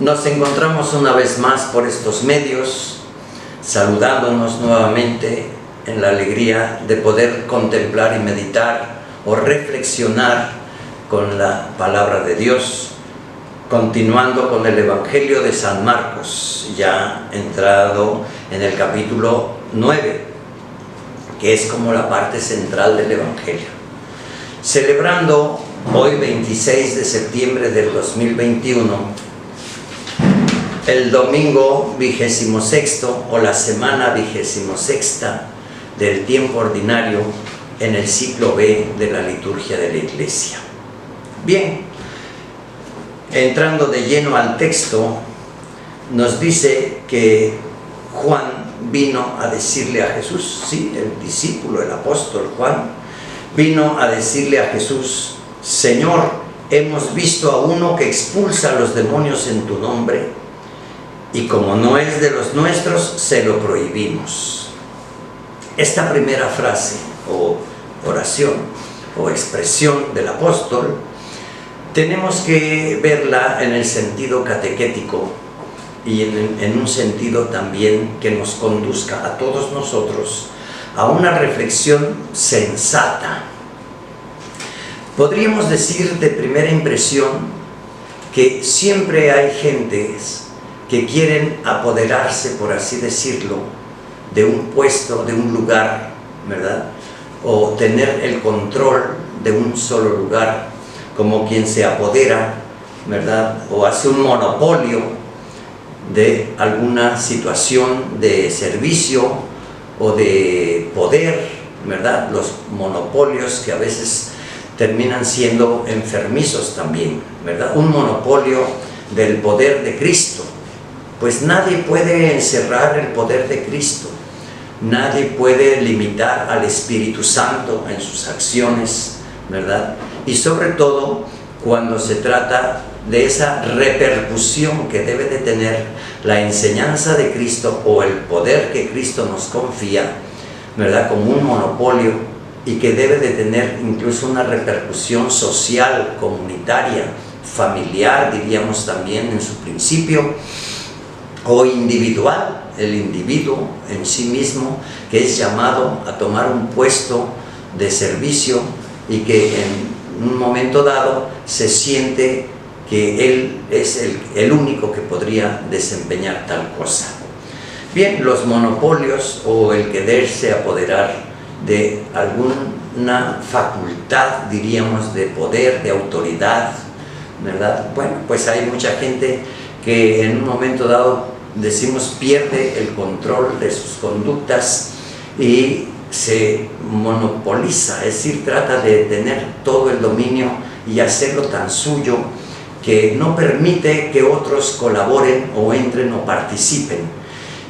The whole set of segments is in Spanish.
Nos encontramos una vez más por estos medios, saludándonos nuevamente en la alegría de poder contemplar y meditar o reflexionar con la palabra de Dios, continuando con el Evangelio de San Marcos, ya entrado en el capítulo 9, que es como la parte central del Evangelio. Celebrando hoy 26 de septiembre del 2021, el domingo 26 o la semana 26 del tiempo ordinario en el ciclo B de la liturgia de la Iglesia. Bien, entrando de lleno al texto, nos dice que Juan vino a decirle a Jesús, sí, el discípulo, el apóstol Juan, vino a decirle a Jesús: Señor, hemos visto a uno que expulsa a los demonios en tu nombre, y como no es de los nuestros, se lo prohibimos. Esta primera frase o oración o expresión del apóstol tenemos que verla en el sentido catequético y en un sentido también que nos conduzca a todos nosotros a una reflexión sensata. Podríamos decir de primera impresión que siempre hay gentes que quieren apoderarse, por así decirlo, de un puesto, de un lugar, ¿verdad? O tener el control de un solo lugar, como quien se apodera, ¿verdad? O hace un monopolio de alguna situación de servicio o de poder, ¿verdad? Los monopolios que a veces terminan siendo enfermizos también, ¿verdad? Un monopolio del poder de Cristo. Pues nadie puede encerrar el poder de Cristo, nadie puede limitar al Espíritu Santo en sus acciones, ¿verdad? Y sobre todo cuando se trata de esa repercusión que debe de tener la enseñanza de Cristo o el poder que Cristo nos confía, ¿verdad? Como un monopolio, y que debe de tener incluso una repercusión social, comunitaria, familiar, diríamos también en su principio, o individual, el individuo en sí mismo, que es llamado a tomar un puesto de servicio y que en un momento dado se siente que él es el único que podría desempeñar tal cosa. Bien, los monopolios o el quererse apoderar de alguna facultad, diríamos, de poder, de autoridad, ¿verdad? Bueno, pues hay mucha gente que en un momento dado, decimos, pierde el control de sus conductas y se monopoliza, es decir, trata de tener todo el dominio y hacerlo tan suyo que no permite que otros colaboren o entren o participen.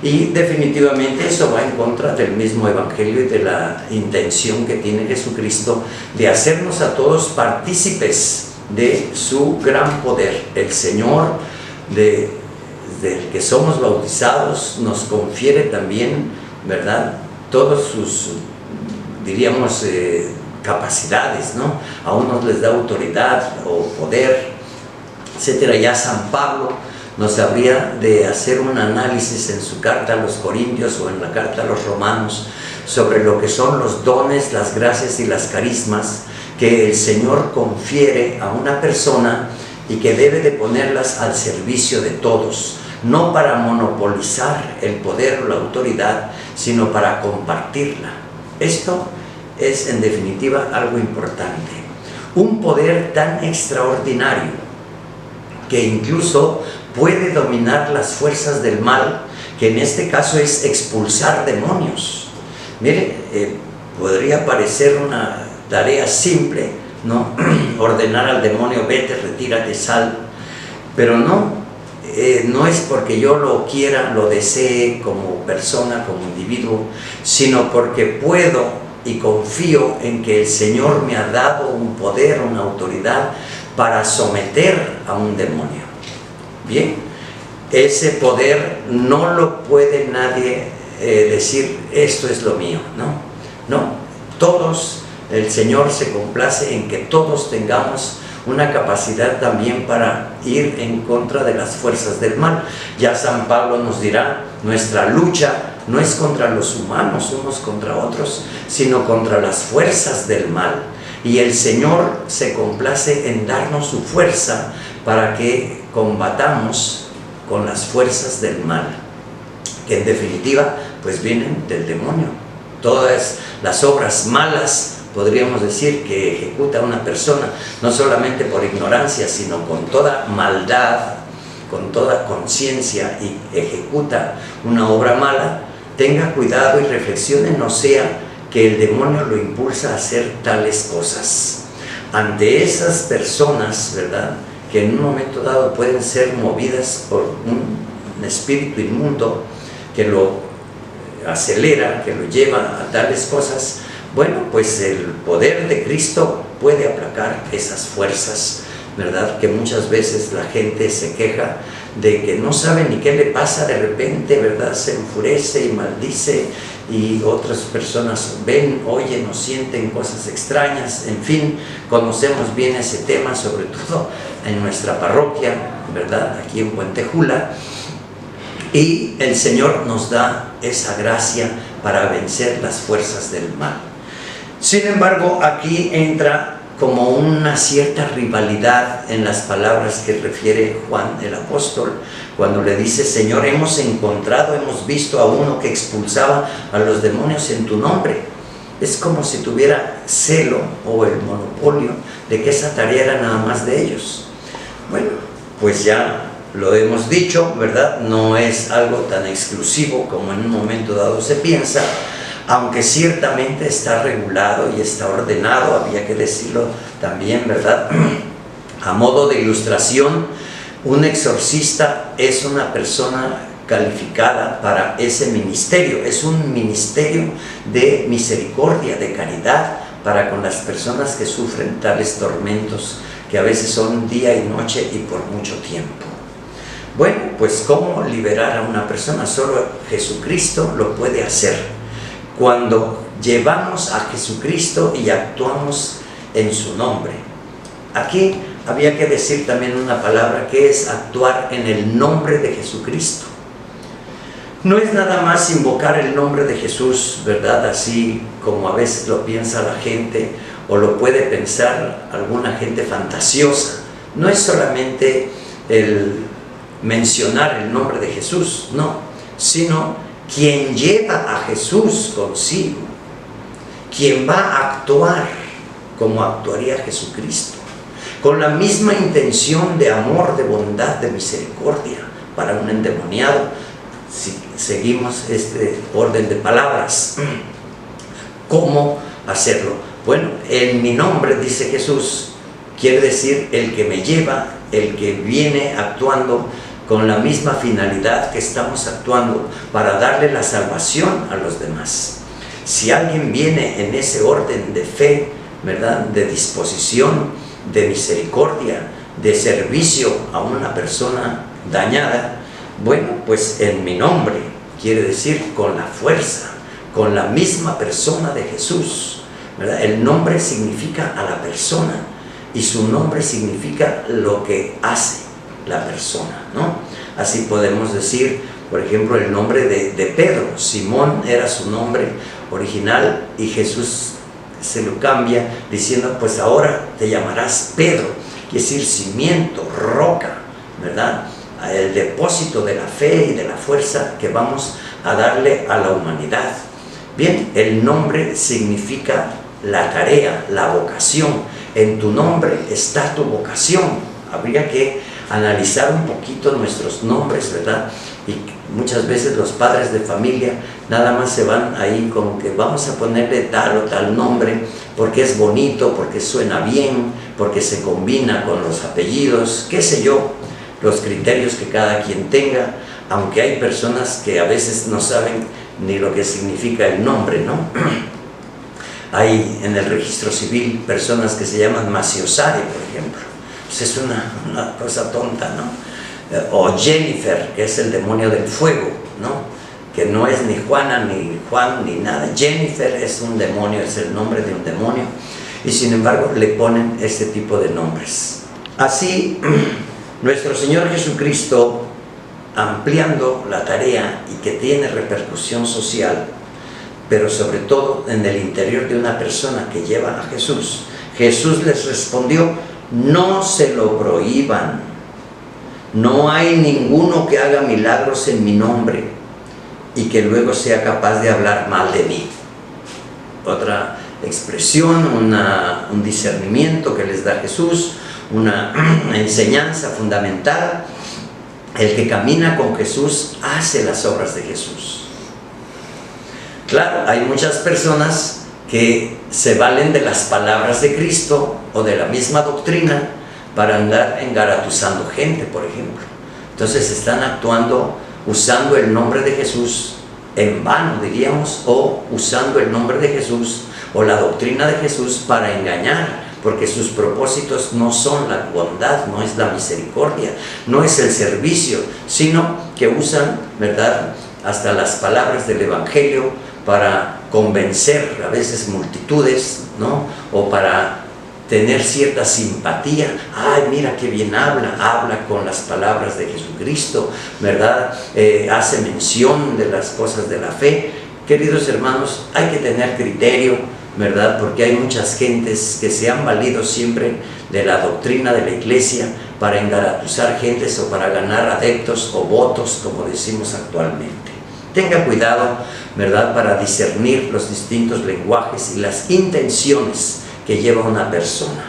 Y definitivamente eso va en contra del mismo Evangelio y de la intención que tiene Jesucristo de hacernos a todos partícipes de su gran poder. El Señor del que somos bautizados nos confiere también, ¿verdad?, todas sus, diríamos, capacidades, ¿no? A unos les da autoridad o poder, etcétera. Ya San Pablo nos habría de hacer un análisis en su carta a los Corintios o en la carta a los Romanos sobre lo que son los dones, las gracias y las carismas que el Señor confiere a una persona y que debe de ponerlas al servicio de todos, no para monopolizar el poder o la autoridad, sino para compartirla. Esto es, en definitiva, algo importante. Un poder tan extraordinario que incluso puede dominar las fuerzas del mal, que en este caso es expulsar demonios. Mire, podría parecer una tarea simple, ¿no? Ordenar al demonio: vete, retírate, sal. Pero no es porque yo lo quiera, lo desee como persona, como individuo, sino porque puedo y confío en que el Señor me ha dado un poder, una autoridad para someter a un demonio. Bien, ese poder no lo puede nadie decir: esto es lo mío, no, todos, el Señor se complace en que todos tengamos una capacidad también para ir en contra de las fuerzas del mal. Ya San Pablo nos dirá, nuestra lucha no es contra los humanos unos contra otros, sino contra las fuerzas del mal. Y el Señor se complace en darnos su fuerza para que combatamos con las fuerzas del mal, que en definitiva pues vienen del demonio. Todas las obras malas, podríamos decir, que ejecuta una persona, no solamente por ignorancia, sino con toda maldad, con toda conciencia, y ejecuta una obra mala, tenga cuidado y reflexione, no sea que el demonio lo impulsa a hacer tales cosas. Ante esas personas, ¿verdad?, que en un momento dado pueden ser movidas por un espíritu inmundo que lo acelera, que lo lleva a tales cosas, bueno, pues el poder de Cristo puede aplacar esas fuerzas, ¿verdad? Que muchas veces la gente se queja de que no sabe ni qué le pasa, de repente, ¿verdad?, se enfurece y maldice, y otras personas ven, oyen o sienten cosas extrañas. En fin, conocemos bien ese tema, sobre todo en nuestra parroquia, ¿verdad?, aquí en Puentejula, y el Señor nos da esa gracia para vencer las fuerzas del mal. Sin embargo, aquí entra como una cierta rivalidad en las palabras que refiere Juan el apóstol, cuando le dice, Señor, hemos encontrado, hemos visto a uno que expulsaba a los demonios en tu nombre. Es como si tuviera celo o el monopolio de que esa tarea era nada más de ellos. Bueno, pues ya lo hemos dicho, ¿verdad? No es algo tan exclusivo como en un momento dado se piensa, aunque ciertamente está regulado y está ordenado, había que decirlo también, ¿verdad? A modo de ilustración, un exorcista es una persona calificada para ese ministerio, es un ministerio de misericordia, de caridad, para con las personas que sufren tales tormentos, que a veces son día y noche y por mucho tiempo. Bueno, pues ¿cómo liberar a una persona? Solo Jesucristo lo puede hacer. Cuando llevamos a Jesucristo y actuamos en su nombre. Aquí había que decir también una palabra, que es actuar en el nombre de Jesucristo. No es nada más invocar el nombre de Jesús, ¿verdad?, así como a veces lo piensa la gente, o lo puede pensar alguna gente fantasiosa. No es solamente el mencionar el nombre de Jesús, no, sino quien lleva a Jesús consigo, quien va a actuar como actuaría Jesucristo, con la misma intención de amor, de bondad, de misericordia para un endemoniado, si seguimos este orden de palabras. ¿Cómo hacerlo? Bueno, en mi nombre, dice Jesús, quiere decir el que me lleva, el que viene actuando con la misma finalidad que estamos actuando, para darle la salvación a los demás. Si alguien viene en ese orden de fe, ¿verdad?, de disposición, de misericordia, de servicio a una persona dañada, bueno, pues en mi nombre, quiere decir con la fuerza, con la misma persona de Jesús, ¿verdad? El nombre significa a la persona, y su nombre significa lo que hace la persona, ¿no? Así podemos decir, por ejemplo, el nombre de Pedro. Simón era su nombre original y Jesús se lo cambia diciendo, pues ahora te llamarás Pedro, quiere decir cimiento, roca, ¿verdad?, el depósito de la fe y de la fuerza que vamos a darle a la humanidad. Bien, el nombre significa la tarea, la vocación. En tu nombre está tu vocación. Habría que analizar un poquito nuestros nombres, ¿verdad? Y muchas veces los padres de familia nada más se van ahí como que vamos a ponerle tal o tal nombre porque es bonito, porque suena bien, porque se combina con los apellidos, qué sé yo, los criterios que cada quien tenga, aunque hay personas que a veces no saben ni lo que significa el nombre, ¿no? Hay en el registro civil personas que se llaman Maciosare, por ejemplo. Pues es una cosa tonta, ¿no? O Jennifer, que es el demonio del fuego, ¿no? Que no es ni Juana, ni Juan, ni nada. Jennifer es un demonio, es el nombre de un demonio. y sin embargo le ponen este tipo de nombres. Así, nuestro Señor Jesucristo, ampliando la tarea y que tiene repercusión social, pero sobre todo en el interior de una persona que lleva a Jesús, Jesús les respondió: no se lo prohíban, no hay ninguno que haga milagros en mi nombre y que luego sea capaz de hablar mal de mí. Otra expresión, un discernimiento que les da Jesús, una enseñanza fundamental. El que camina con Jesús hace las obras de Jesús. Claro, hay muchas personas que se valen de las palabras de Cristo o de la misma doctrina para andar engatusando gente, por ejemplo. Entonces están actuando usando el nombre de Jesús en vano, diríamos, o usando el nombre de Jesús o la doctrina de Jesús para engañar, porque sus propósitos no son la bondad, no es la misericordia, no es el servicio, sino que usan, ¿verdad?, hasta las palabras del Evangelio para convencer a veces multitudes, ¿no?, o para tener cierta simpatía. Ay, mira qué bien habla con las palabras de Jesucristo, ¿verdad? Hace mención de las cosas de la fe. Queridos hermanos, hay que tener criterio, ¿verdad? Porque hay muchas gentes que se han valido siempre de la doctrina de la iglesia para engatusar gentes o para ganar adeptos o votos, como decimos actualmente. Tenga cuidado, ¿verdad?, para discernir los distintos lenguajes y las intenciones que lleva una persona,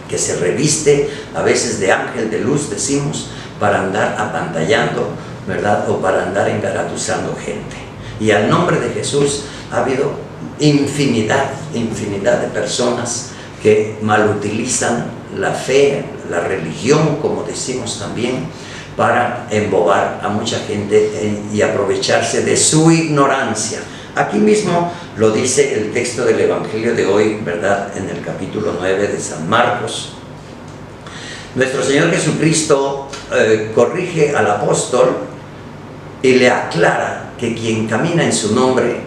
que se reviste a veces de ángel de luz, decimos, para andar apantallando, ¿verdad?, o para andar engatusando gente. Y al nombre de Jesús ha habido infinidad de personas que malutilizan la fe, la religión, como decimos también, para embobar a mucha gente y aprovecharse de su ignorancia. Aquí mismo lo dice el texto del Evangelio de hoy, ¿verdad?, en el capítulo 9 de San Marcos. Nuestro Señor Jesucristo corrige al apóstol y le aclara que quien camina en su nombre,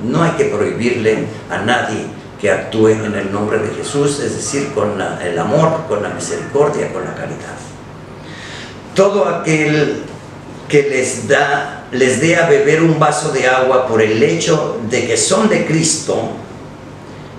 no hay que prohibirle a nadie que actúe en el nombre de Jesús, es decir, con el amor, con la misericordia, con la caridad. Todo aquel que les dé a beber un vaso de agua por el hecho de que son de Cristo,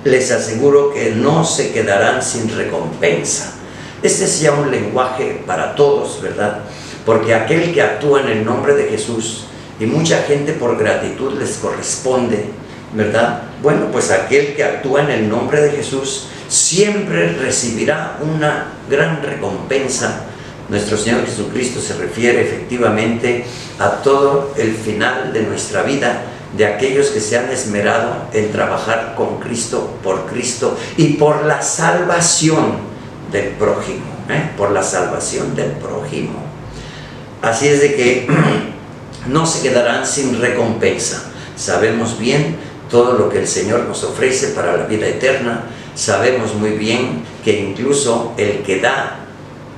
les aseguro que no se quedarán sin recompensa. Este es ya un lenguaje para todos, ¿verdad? Porque aquel que actúa en el nombre de Jesús, y mucha gente por gratitud les corresponde, ¿verdad? Bueno, pues aquel que actúa en el nombre de Jesús siempre recibirá una gran recompensa. Nuestro Señor Jesucristo se refiere efectivamente a todo el final de nuestra vida, de aquellos que se han esmerado en trabajar con Cristo, por Cristo y por la salvación del prójimo, por la salvación del prójimo. Así es de que no se quedarán sin recompensa. Sabemos bien todo lo que el Señor nos ofrece para la vida eterna. Sabemos muy bien que incluso el que da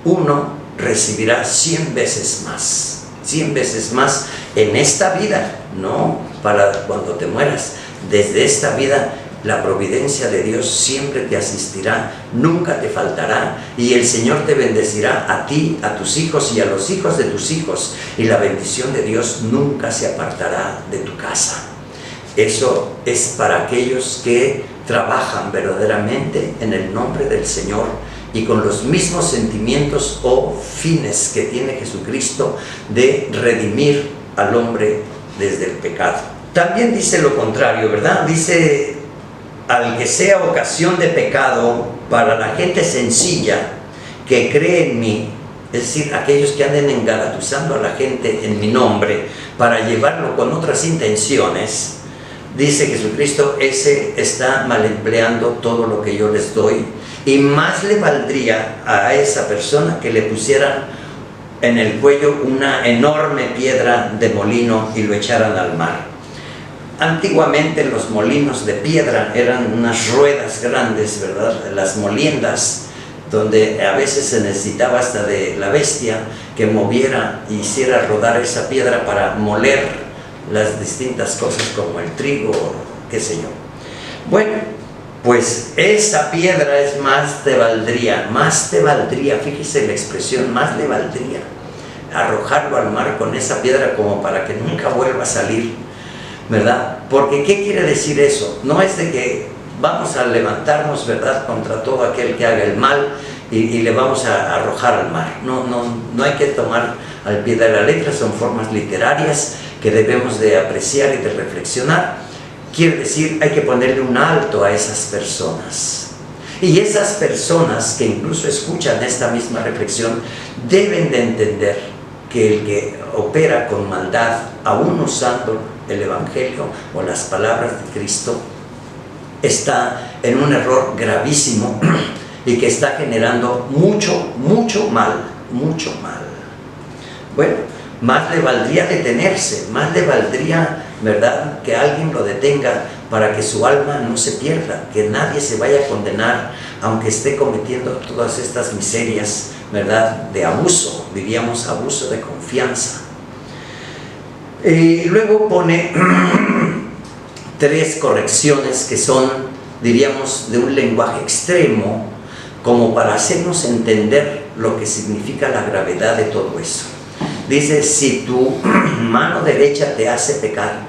uno recibirá 100 veces más. 100 veces más en esta vida, no para cuando te mueras. Desde esta vida la providencia de Dios siempre te asistirá, nunca te faltará, y el Señor te bendecirá a ti, a tus hijos y a los hijos de tus hijos, y la bendición de Dios nunca se apartará de tu casa. Eso es para aquellos que trabajan verdaderamente en el nombre del Señor y con los mismos sentimientos o fines que tiene Jesucristo de redimir al hombre desde el pecado. También dice lo contrario, ¿verdad? Dice: al que sea ocasión de pecado para la gente sencilla que cree en mí, es decir, aquellos que anden engatusando a la gente en mi nombre para llevarlo con otras intenciones, dice Jesucristo, ese está mal empleando todo lo que yo les doy, y más le valdría a esa persona que le pusieran en el cuello una enorme piedra de molino y lo echaran al mar. Antiguamente los molinos de piedra eran unas ruedas grandes, ¿verdad? Las moliendas, donde a veces se necesitaba hasta de la bestia que moviera e hiciera rodar esa piedra para moler las distintas cosas como el trigo, qué sé yo. Bueno, pues esa piedra es más te valdría, fíjese la expresión, más le valdría arrojarlo al mar con esa piedra como para que nunca vuelva a salir, ¿verdad? Porque ¿qué quiere decir eso? No es de que vamos a levantarnos, ¿verdad?, contra todo aquel que haga el mal y le vamos a arrojar al mar. No hay que tomar al pie de la letra, son formas literarias que debemos de apreciar y de reflexionar. Quiere decir, hay que ponerle un alto a esas personas. Y esas personas que incluso escuchan esta misma reflexión deben de entender que el que opera con maldad, aún usando el Evangelio o las palabras de Cristo, está en un error gravísimo y que está generando mucho mal. Bueno, más le valdría detenerse, más le valdría, ¿verdad?, que alguien lo detenga para que su alma no se pierda, que nadie se vaya a condenar, aunque esté cometiendo todas estas miserias, ¿verdad?, de abuso, diríamos abuso de confianza. Y luego pone 3 correcciones que son, diríamos, de un lenguaje extremo, como para hacernos entender lo que significa la gravedad de todo eso. Dice, si tu mano derecha te hace pecar,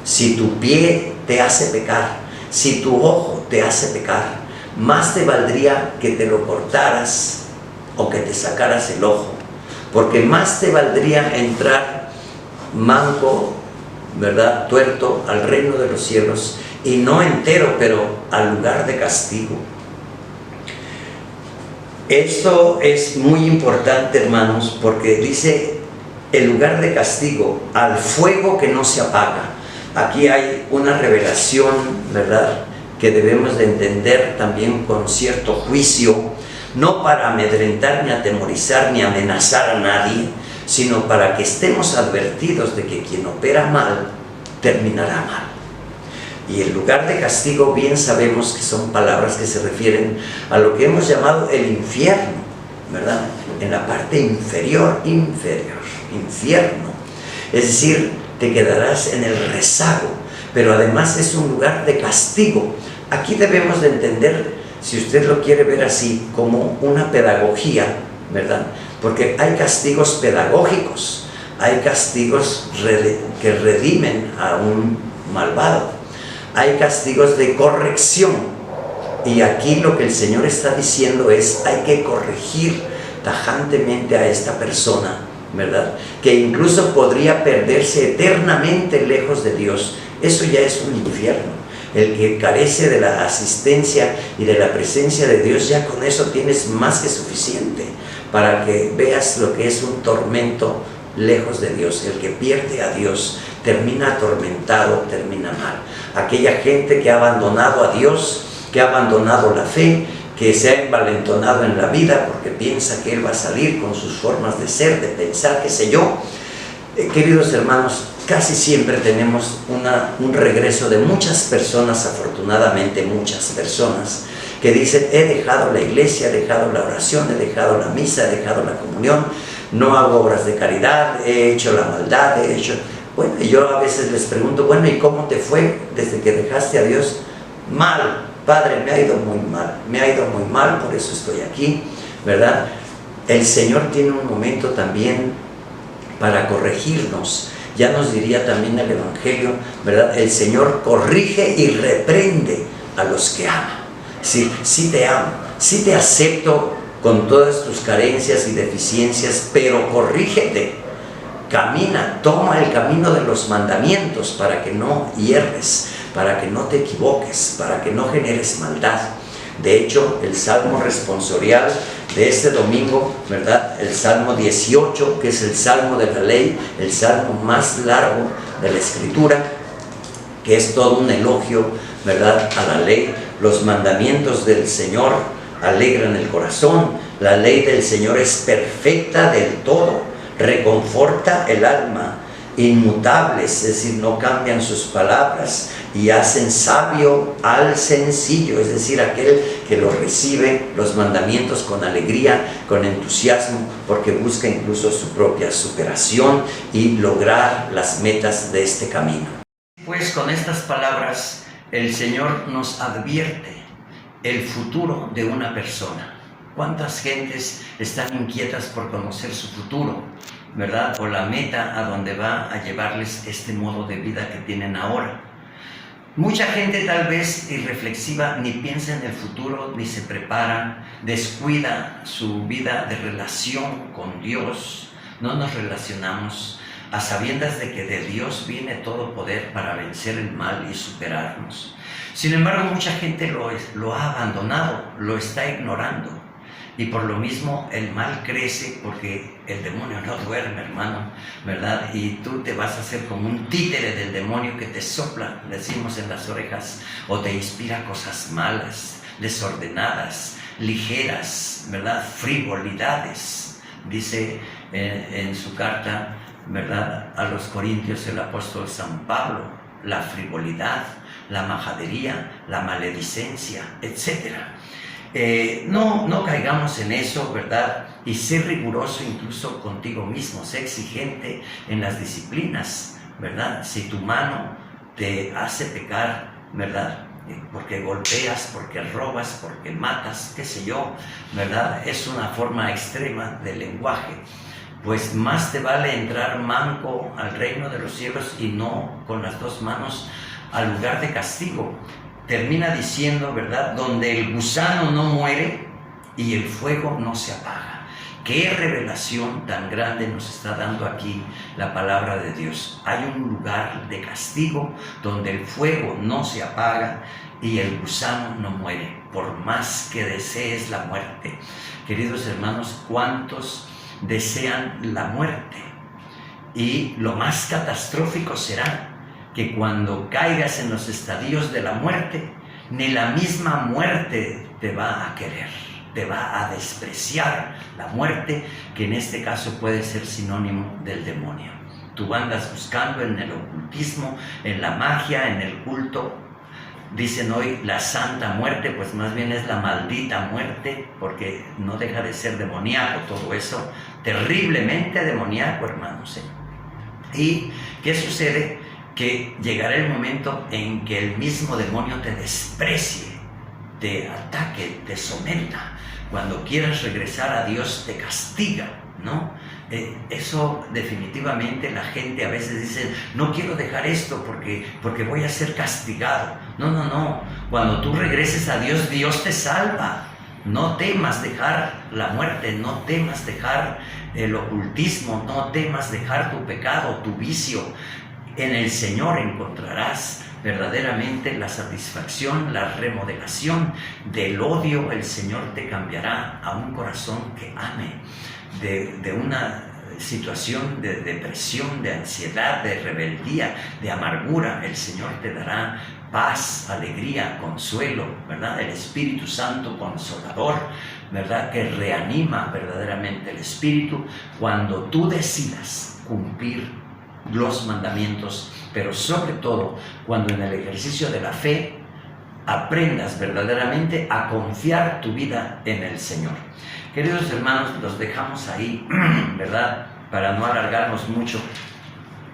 si tu pie te hace pecar, si tu ojo te hace pecar, más te valdría que te lo cortaras o que te sacaras el ojo, porque más te valdría entrar manco, ¿verdad?, tuerto al reino de los cielos, y no entero, pero al lugar de castigo. Esto es muy importante, hermanos, porque dice el lugar de castigo, al fuego que no se apaga. Aquí hay una revelación, ¿verdad?, que debemos de entender también con cierto juicio, no para amedrentar, ni atemorizar, ni amenazar a nadie, sino para que estemos advertidos de que quien opera mal, terminará mal. Y el lugar de castigo, bien sabemos que son palabras que se refieren a lo que hemos llamado el infierno, ¿verdad?, en la parte inferior, infierno. Es decir, te quedarás en el rezago, pero además es un lugar de castigo. Aquí debemos de entender, si usted lo quiere ver así, como una pedagogía, ¿verdad?, porque hay castigos pedagógicos, hay castigos que redimen a un malvado, hay castigos de corrección, y aquí lo que el Señor está diciendo es, hay que corregir tajantemente a esta persona, ¿verdad?, que incluso podría perderse eternamente lejos de Dios. Eso ya es un infierno. El que carece de la asistencia y de la presencia de Dios, ya con eso tienes más que suficiente para que veas lo que es un tormento lejos de Dios. El que pierde a Dios termina atormentado, termina mal. Aquella gente que ha abandonado a Dios, que ha abandonado la fe, que se ha envalentonado en la vida porque piensa que Él va a salir con sus formas de ser, de pensar, qué sé yo. Queridos hermanos, casi siempre tenemos un regreso de muchas personas, afortunadamente muchas personas, que dicen, he dejado la iglesia, he dejado la oración, he dejado la misa, he dejado la comunión, no hago obras de caridad, he hecho la maldad, he hecho... Bueno, y yo a veces les pregunto, bueno, ¿y cómo te fue desde que dejaste a Dios? Mal, Padre, me ha ido muy mal, por eso estoy aquí, ¿verdad? El Señor tiene un momento también para corregirnos. Ya nos diría también el Evangelio, ¿verdad? El Señor corrige y reprende a los que ama. Sí, sí te amo, sí te acepto con todas tus carencias y deficiencias, pero corrígete. Camina, toma el camino de los mandamientos para que no hierres, para que no te equivoques, para que no generes maldad. De hecho, el Salmo responsorial de este domingo, ¿verdad?, el Salmo 18, que es el Salmo de la ley, el Salmo más largo de la Escritura, que es todo un elogio, ¿verdad?, a la ley. Los mandamientos del Señor alegran el corazón, la ley del Señor es perfecta del todo, reconforta el alma, inmutables, es decir, no cambian sus palabras, y hacen sabio al sencillo, es decir, aquel que los recibe, los mandamientos, con alegría, con entusiasmo, porque busca incluso su propia superación y lograr las metas de este camino. Pues con estas palabras el Señor nos advierte el futuro de una persona. ¿Cuántas gentes están inquietas por conocer su futuro, verdad? O la meta a donde va a llevarles este modo de vida que tienen ahora. Mucha gente tal vez irreflexiva ni piensa en el futuro, ni se prepara, descuida su vida de relación con Dios. No nos relacionamos a sabiendas de que de Dios viene todo poder para vencer el mal y superarnos. Sin embargo, mucha gente lo ha abandonado, lo está ignorando. Y por lo mismo el mal crece porque el demonio no duerme, hermano, ¿verdad? Y tú te vas a hacer como un títere del demonio que te sopla, decimos, en las orejas, o te inspira cosas malas, desordenadas, ligeras, ¿verdad? Frivolidades. Dice en su carta, ¿verdad?, a los Corintios el apóstol San Pablo, la frivolidad, la majadería, la maledicencia, etcétera. No caigamos en eso, ¿verdad? Y sé riguroso incluso contigo mismo, sé exigente en las disciplinas, ¿verdad? Si tu mano te hace pecar, ¿verdad? Porque golpeas, porque robas, porque matas, qué sé yo, ¿verdad? Es una forma extrema del lenguaje. Pues más te vale entrar manco al reino de los cielos y no con las dos manos al lugar de castigo. Termina diciendo, ¿verdad?, donde el gusano no muere y el fuego no se apaga. Qué revelación tan grande nos está dando aquí la palabra de Dios. Hay un lugar de castigo donde el fuego no se apaga y el gusano no muere, por más que desees la muerte. Queridos hermanos, ¿cuántos desean la muerte? Y lo más catastrófico será que cuando caigas en los estadios de la muerte, ni la misma muerte te va a querer, te va a despreciar. La muerte, que en este caso puede ser sinónimo del demonio. Tú andas buscando en el ocultismo, en la magia, en el culto. Dicen hoy la santa muerte, pues más bien es la maldita muerte, porque no deja de ser demoníaco todo eso, terriblemente demoníaco, hermanos. ¿Y qué sucede? Que llegará el momento en que el mismo demonio te desprecie, te ataque, te someta. Cuando quieras regresar a Dios te castiga, ¿no? Eso definitivamente la gente a veces dice, no quiero dejar esto porque voy a ser castigado. No. Cuando tú regreses a Dios, Dios te salva. No temas dejar la muerte, no temas dejar el ocultismo, no temas dejar tu pecado, tu vicio. En el Señor encontrarás verdaderamente la satisfacción, la remodelación del odio. El Señor te cambiará a un corazón que ame. De una situación de depresión, de ansiedad, de rebeldía, de amargura, el Señor te dará paz, alegría, consuelo, ¿verdad? El Espíritu Santo consolador, ¿verdad?, que reanima verdaderamente el espíritu cuando tú decidas cumplir los mandamientos, pero sobre todo cuando en el ejercicio de la fe aprendas verdaderamente a confiar tu vida en el Señor. Queridos hermanos, los dejamos ahí, ¿verdad?, para no alargarnos mucho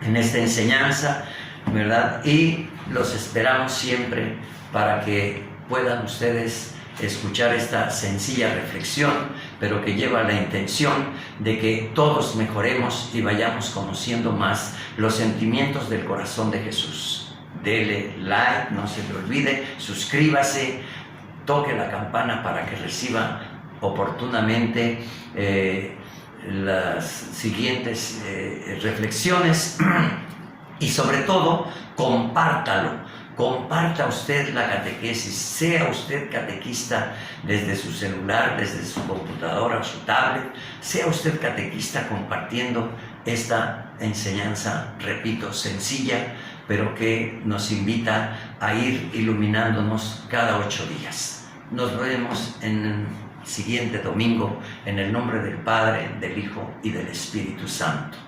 en esta enseñanza, ¿verdad? Y los esperamos siempre para que puedan ustedes escuchar esta sencilla reflexión, pero que lleva la intención de que todos mejoremos y vayamos conociendo más los sentimientos del corazón de Jesús. Dele like, no se le olvide, suscríbase, toque la campana para que reciba oportunamente las siguientes reflexiones y sobre todo compártalo. Comparta usted la catequesis, sea usted catequista desde su celular, desde su computadora o su tablet, sea usted catequista compartiendo esta enseñanza, repito, sencilla, pero que nos invita a ir iluminándonos cada 8 días. Nos vemos en el siguiente domingo, en el nombre del Padre, del Hijo y del Espíritu Santo.